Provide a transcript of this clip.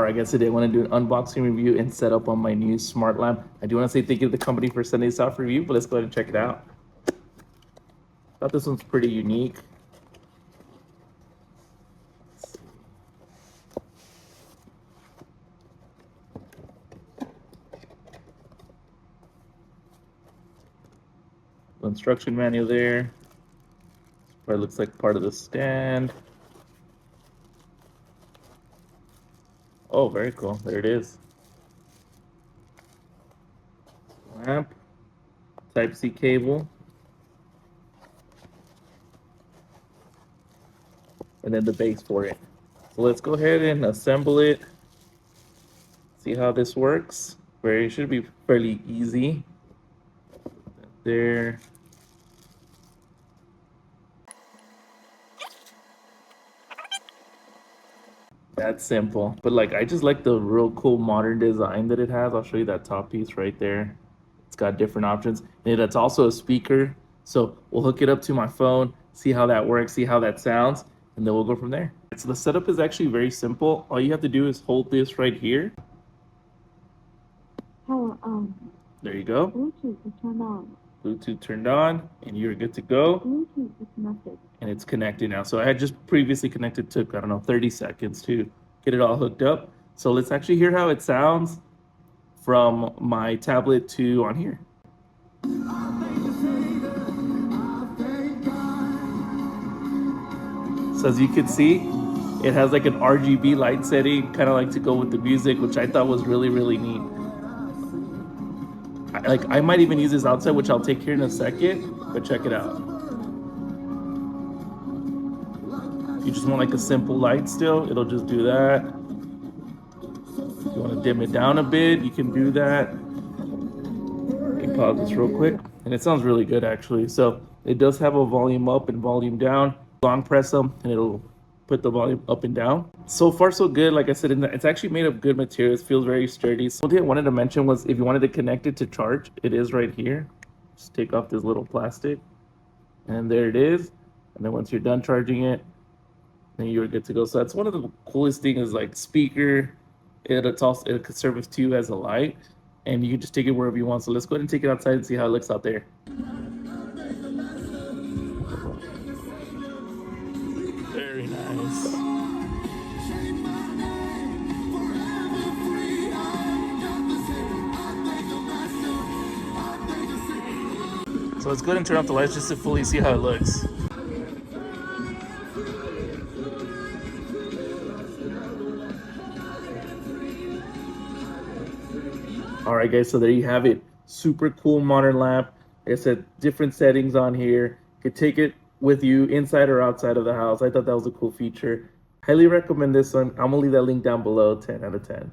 Alright guys, today I want to do an unboxing review and setup on my new smart lamp. I do want to say thank you to the company for sending this out for review, but let's go ahead and check it out. Thought this one's pretty unique. The instruction manual there. This probably looks like part of the stand. Oh, very cool. There it is. Lamp, Type-C cable, and then the base for it. So let's go ahead and assemble it. See how this works. It should be fairly easy. There. That's simple, but like I just like the real cool modern design that it has. I'll show you that top piece right there. It's got different options, and that's also a speaker. So we'll hook it up to my phone, see how that works, see how that sounds, and then we'll go from there. So the setup is actually very simple. All you have to do is hold this right here. Power on. There you go. Bluetooth is turned on. Bluetooth turned on, and you're good to go. Bluetooth is connected. And it's connected now. So I had just previously connected, took, I don't know, 30 seconds to get it all hooked up. So let's actually hear how it sounds from my tablet to on here. So as you can see, it has like an RGB light setting, kind of like to go with the music, which I thought was really, really neat. I might even use this outside, which I'll take here in a second, but check it out. You just want like a simple light still, it'll just do that. If you want to dim it down a bit, you can do that. Let me pause this real quick. And it sounds really good actually. So it does have a volume up and volume down. Long press them and it'll put the volume up and down. So far so good. Like I said, it's actually made of good materials. Feels very sturdy. So one thing I wanted to mention was if you wanted to connect it to charge, it is right here. Just take off this little plastic and there it is. And then once you're done charging it, then you're good to go. So that's one of the coolest things, is like speaker. It could serve as too as a light, and you can just take it wherever you want. So let's go ahead and take it outside and see how it looks out there. Very nice. So let's go ahead and turn off the lights just to fully see how it looks. All right, guys, so there you have it. Super cool modern lamp. Like I said, different settings on here. You could take it with you inside or outside of the house. I thought that was a cool feature. Highly recommend this one. I'm gonna leave that link down below. 10 out of 10.